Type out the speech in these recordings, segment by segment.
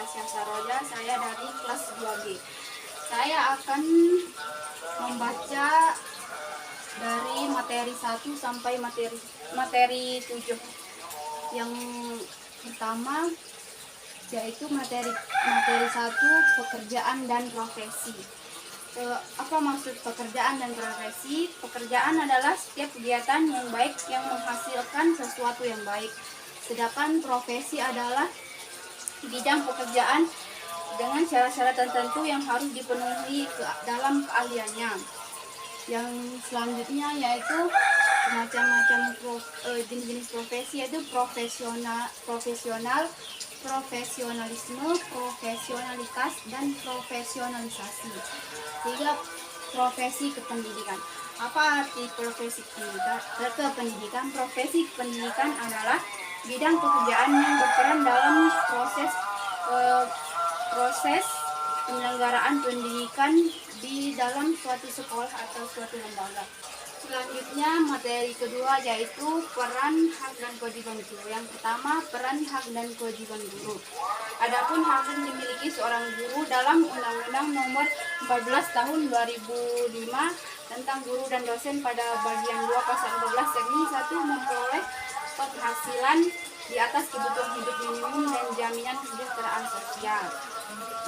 Tasya Saroja, saya dari kelas 2G. Saya akan membaca dari materi 1 sampai materi 7. Yang pertama yaitu materi 1, pekerjaan dan profesi. Apa maksud pekerjaan dan profesi? Pekerjaan adalah setiap kegiatan yang baik yang menghasilkan sesuatu yang baik. Sedangkan profesi adalah bidang pekerjaan dengan syarat-syarat tertentu yang harus dipenuhi dalam keahliannya. Yang selanjutnya yaitu macam-macam jenis-jenis profesi, yaitu profesional, profesionalisme, profesionalitas, dan profesionalisasi. 3. Profesi kependidikan. Apa arti profesi kependidikan? Profesi kependidikan adalah bidang pekerjaan yang berperan dalam proses penyelenggaraan pendidikan di dalam suatu sekolah atau suatu lembaga. Selanjutnya materi kedua yaitu peran, hak, dan kewajiban guru. Yang pertama, peran, hak, dan kewajiban guru. Adapun hak yang dimiliki seorang guru dalam Undang-Undang Nomor 14 Tahun 2005 tentang guru dan dosen pada bagian 2 pasal 14 segmen 1 memperoleh penghasilan di atas kebutuhan hidup minimum dan jaminan kesejahteraan sosial,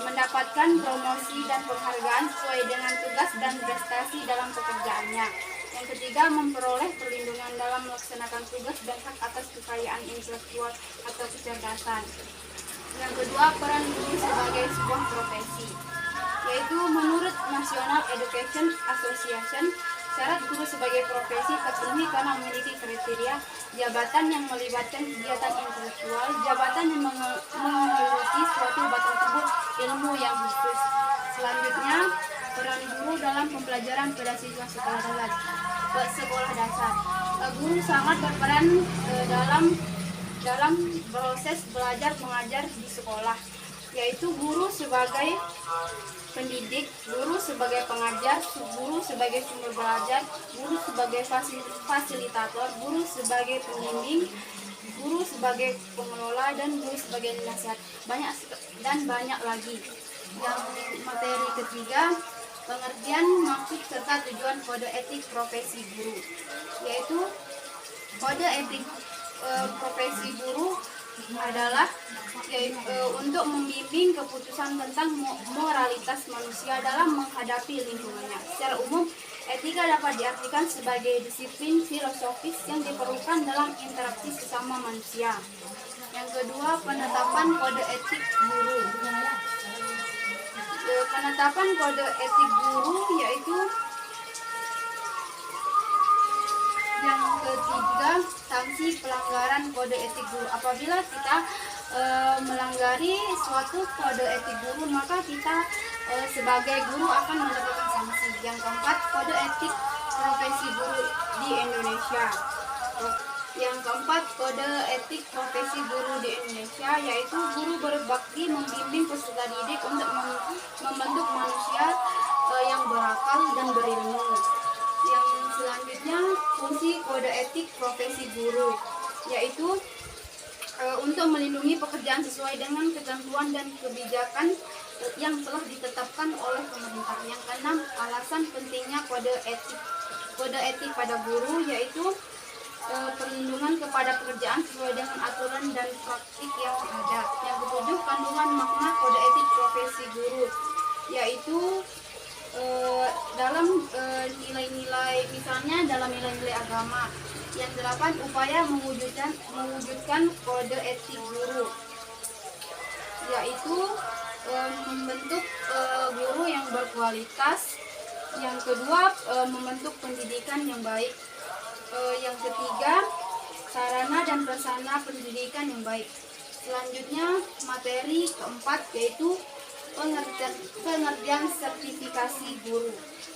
mendapatkan promosi dan penghargaan sesuai dengan tugas dan prestasi dalam pekerjaannya. Yang ketiga, memperoleh perlindungan dalam melaksanakan tugas dan hak atas kekayaan intelektual atau kecerdasan. Yang kedua, peran guru sebagai sebuah profesi, yaitu menurut National Education Association, syarat guru sebagai profesi terpenuhi karena memiliki kriteria jabatan yang melibatkan kegiatan intelektual, jabatan yang menggeluti suatu bidang tersebut, ilmu yang khusus. Selanjutnya, peran guru dalam pembelajaran pada siswa sekolah dasar. Guru sangat berperan dalam proses belajar mengajar di sekolah, yaitu guru sebagai pendidik, guru sebagai pengajar, guru sebagai sumber belajar, guru sebagai fasilitator, guru sebagai pembimbing, guru sebagai pengelola, dan guru sebagai nasihat. Banyak lagi. Yang materi ketiga, pengertian, maksud, serta tujuan kode etik profesi guru, yaitu kode etik profesi guru adalah untuk membimbing keputusan tentang moralitas manusia dalam menghadapi lingkungannya. Secara umum, etika dapat diartikan sebagai disiplin filosofis yang diperlukan dalam interaksi sesama manusia. Yang kedua, penetapan kode etik guru. Penetapan kode etik guru yaitu yang ketiga, sanksi pelanggaran kode etik guru. Apabila kita melanggari suatu kode etik guru, maka kita sebagai guru akan mendapatkan sanksi. Yang keempat, kode etik profesi guru di Indonesia. Yang keempat, kode etik profesi guru di Indonesia, yaitu guru berbakti membimbing peserta didik untuk membentuk manusia yang berakal dan berilmu. Yang selanjutnya, fungsi kode etik profesi guru, yaitu untuk melindungi pekerjaan sesuai dengan ketentuan dan kebijakan yang telah ditetapkan oleh pemerintah. Yang keenam, alasan pentingnya kode etik pada guru, yaitu perlindungan kepada pekerjaan sesuai dengan aturan dan praktik yang ada. Yang ketujuh, kandungan makna kode etik profesi guru, yaitu dalam nilai-nilai, misalnya dalam nilai-nilai agama. Yang delapan, upaya mewujudkan kode etik guru, yaitu membentuk guru yang berkualitas. Yang kedua, membentuk pendidikan yang baik. Yang ketiga, sarana dan prasarana pendidikan yang baik. Selanjutnya, materi keempat yaitu pengertian sertifikasi guru.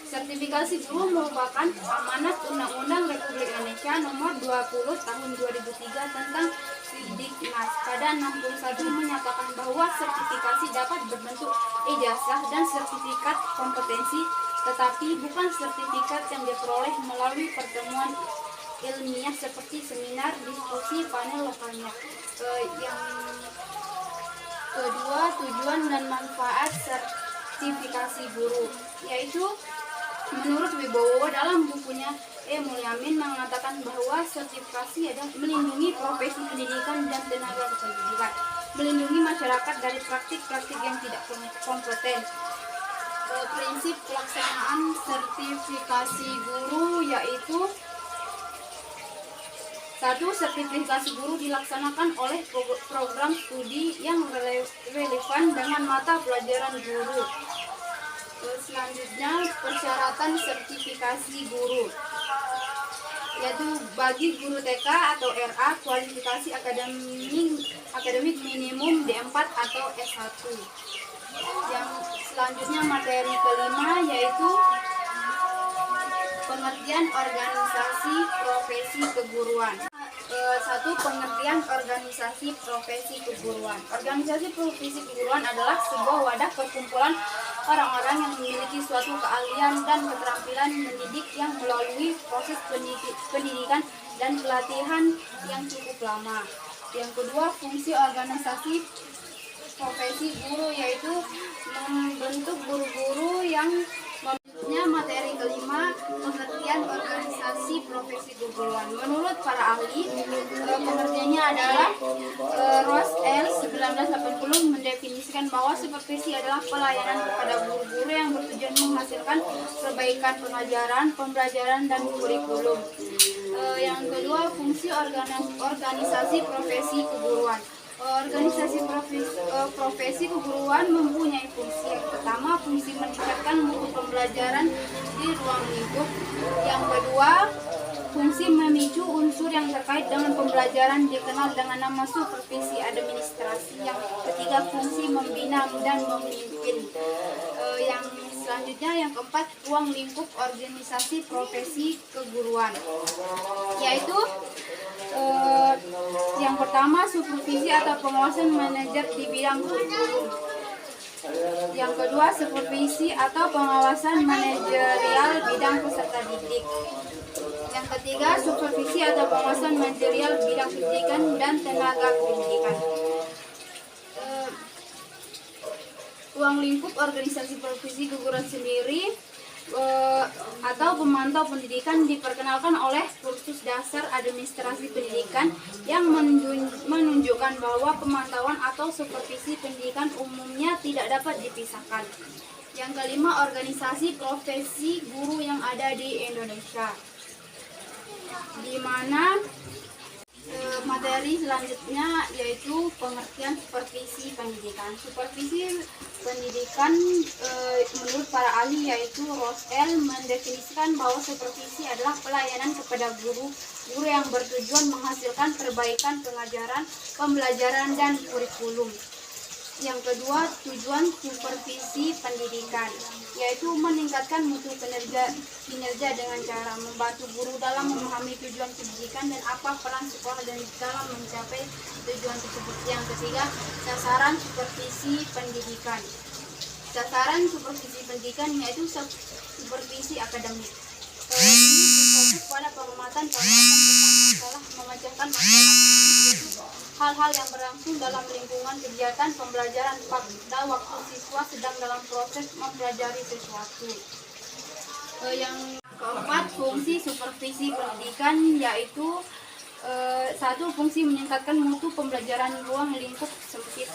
Sertifikasi guru merupakan amanat Undang-Undang Republik Indonesia Nomor 20 Tahun 2003 tentang Sidiknas. Pada 61 menyatakan bahwa sertifikasi dapat berbentuk ijazah dan sertifikat kompetensi, tetapi bukan sertifikat yang diperoleh melalui pertemuan ilmiah seperti seminar, diskusi, panel lokalnya. kedua, tujuan dan manfaat sertifikasi guru, yaitu menurut Wibowo dalam bukunya Mulyamin mengatakan bahwa sertifikasi adalah melindungi profesi pendidikan dan tenaga kependidikan, melindungi masyarakat dari praktik-praktik yang tidak kompeten. Prinsip pelaksanaan sertifikasi guru yaitu: 1. Sertifikasi guru dilaksanakan oleh program studi yang relevan dengan mata pelajaran guru. Selanjutnya, persyaratan sertifikasi guru, yaitu bagi guru TK atau RA kualifikasi akademik minimum D4 atau S1. Yang selanjutnya materi kelima yaitu pengertian organisasi profesi keguruan. 1. Pengertian organisasi profesi keguruan. Organisasi profesi keguruan adalah sebuah wadah perkumpulan orang-orang yang memiliki suatu keahlian dan keterampilan mendidik yang melalui proses pendidikan dan pelatihan yang cukup lama. Yang kedua, fungsi organisasi profesi guru yaitu membentuk guru-guru yang materi kelima, pengertian organisasi profesi keguruan. Menurut para ahli, pengertiannya adalah Rosel 1980 mendefinisikan bahwa supervisi adalah pelayanan kepada guru-guru yang bertujuan menghasilkan perbaikan pengajaran, pembelajaran, dan kurikulum. Yang kedua, fungsi organisasi profesi keguruan. Organisasi profesi keguruan mempunyai fungsi. Yang pertama, fungsi meningkatkan mutu pembelajaran di ruang lingkup. Yang kedua, fungsi memicu unsur yang terkait dengan pembelajaran dikenal dengan nama supervisi administrasi. Yang ketiga, fungsi membina dan memimpin. Yang selanjutnya, yang keempat, ruang lingkup organisasi profesi keguruan, yaitu yang pertama, supervisi atau pengawasan manajer di bidang kurikulum. Yang kedua, supervisi atau pengawasan manajerial bidang peserta didik. Yang ketiga, supervisi atau pengawasan manajerial bidang pendidikan dan tenaga pendidikan. Ruang lingkup organisasi profesi keguruan sendiri atau pemantau pendidikan diperkenalkan oleh kursus dasar administrasi pendidikan yang menunjukkan bahwa pemantauan atau supervisi pendidikan umumnya tidak dapat dipisahkan. Yang kelima, organisasi profesi guru yang ada di Indonesia, di mana materi selanjutnya yaitu pengertian supervisi pendidikan. Supervisi pendidikan menurut para ahli yaitu Rosel mendefinisikan bahwa supervisi adalah pelayanan kepada guru yang bertujuan menghasilkan perbaikan pengajaran, pembelajaran, dan kurikulum. Yang kedua, tujuan supervisi pendidikan yaitu meningkatkan mutu kinerja dengan cara membantu guru dalam memahami tujuan pendidikan dan apa peran sekolah dan dalam mencapai tujuan tersebut. Yang ketiga, sasaran supervisi pendidikan. Sasaran supervisi pendidikan yaitu supervisi akademik. Ini berfokus pada pengamatan pengawasan tentang masalah memecahkan masalah akademik, hal-hal yang berlangsung dalam lingkungan kegiatan pembelajaran pada waktu siswa sedang dalam proses mempelajari sesuatu. Yang keempat, fungsi supervisi pendidikan yaitu 1. Fungsi meningkatkan mutu pembelajaran ruang lingkup sempit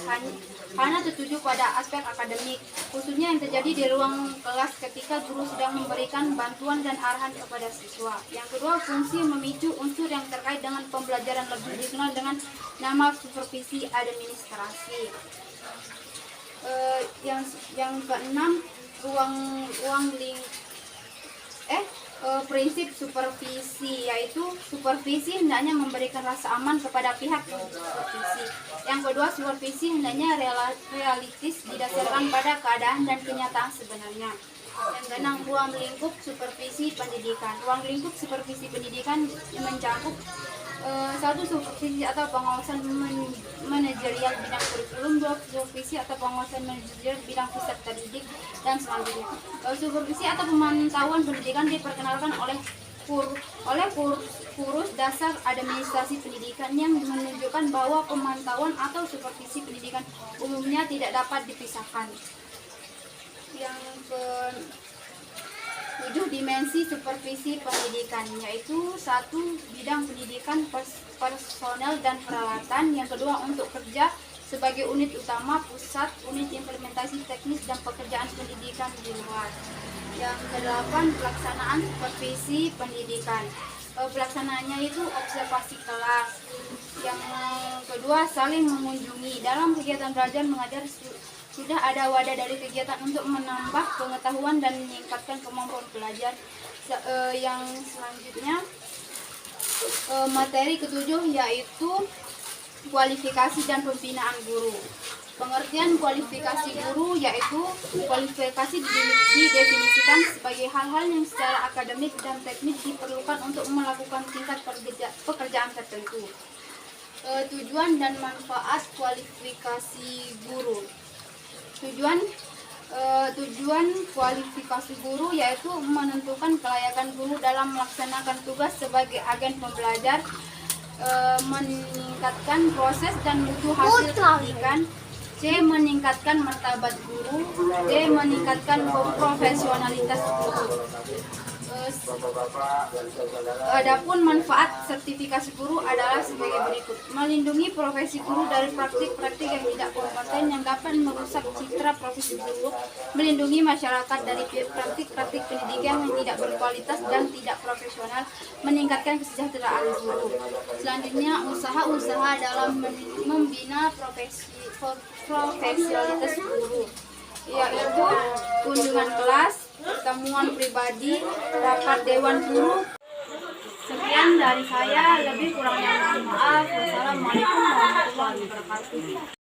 hanya tertuju pada aspek akademik, khususnya yang terjadi di ruang kelas ketika guru sedang memberikan bantuan dan arahan kepada siswa. Yang kedua, fungsi memicu unsur yang terkait dengan pembelajaran lebih dikenal dengan nama supervisi administrasi. Yang keenam, prinsip supervisi yaitu supervisi hendaknya memberikan rasa aman kepada pihak supervisi. Yang kedua, supervisi hendaknya realistis didasarkan pada keadaan dan kenyataan sebenarnya. Yang keenam, ruang lingkup supervisi pendidikan. Ruang lingkup supervisi pendidikan mencakup 1. Supervisi atau pengawasan manajerial bidang kurikulum. 2. Supervisi atau pengawasan manajerial bidang peserta didik dan selanjutnya. Supervisi atau pemantauan pendidikan diperkenalkan oleh Kursus dasar administrasi pendidikan yang menunjukkan bahwa pemantauan atau supervisi pendidikan umumnya tidak dapat dipisahkan. Yang ke-7, dimensi supervisi pendidikan, yaitu 1. Bidang pendidikan, personel dan peralatan. Yang kedua, untuk kerja sebagai unit utama, pusat, unit implementasi teknis dan pekerjaan pendidikan di luar. Yang ke-8, pelaksanaan supervisi pendidikan. Pelaksanaannya itu observasi kelas. Yang kedua, saling mengunjungi. Dalam kegiatan belajar mengajar sudah ada wadah dari kegiatan untuk menambah pengetahuan dan meningkatkan kemampuan belajar. Yang selanjutnya, materi ke-7 yaitu kualifikasi dan pembinaan guru. Pengertian kualifikasi guru yaitu kualifikasi didefinisikan sebagai hal-hal yang secara akademik dan teknis diperlukan untuk melakukan tingkat pekerjaan tertentu. Tujuan dan manfaat kualifikasi guru. Tujuan kualifikasi guru yaitu menentukan kelayakan guru dalam melaksanakan tugas sebagai agen pembelajar, meningkatkan proses dan mutu hasil pendidikan. C. Meningkatkan martabat guru. D. Meningkatkan profesionalitas guru. Adapun manfaat sertifikasi guru adalah sebagai berikut: melindungi profesi guru dari praktik-praktik yang tidak kompeten yang dapat merusak citra profesi guru, melindungi masyarakat dari praktik-praktik pendidikan yang tidak berkualitas dan tidak profesional, meningkatkan kesejahteraan guru. Selanjutnya, usaha-usaha dalam membina profesionalitas guru, yaitu kunjungan kelas, temuan pribadi, rapat dewan guru. Sekian dari saya, lebih kurangnya mohon maaf. Wassalamualaikum warahmatullahi wabarakatuh.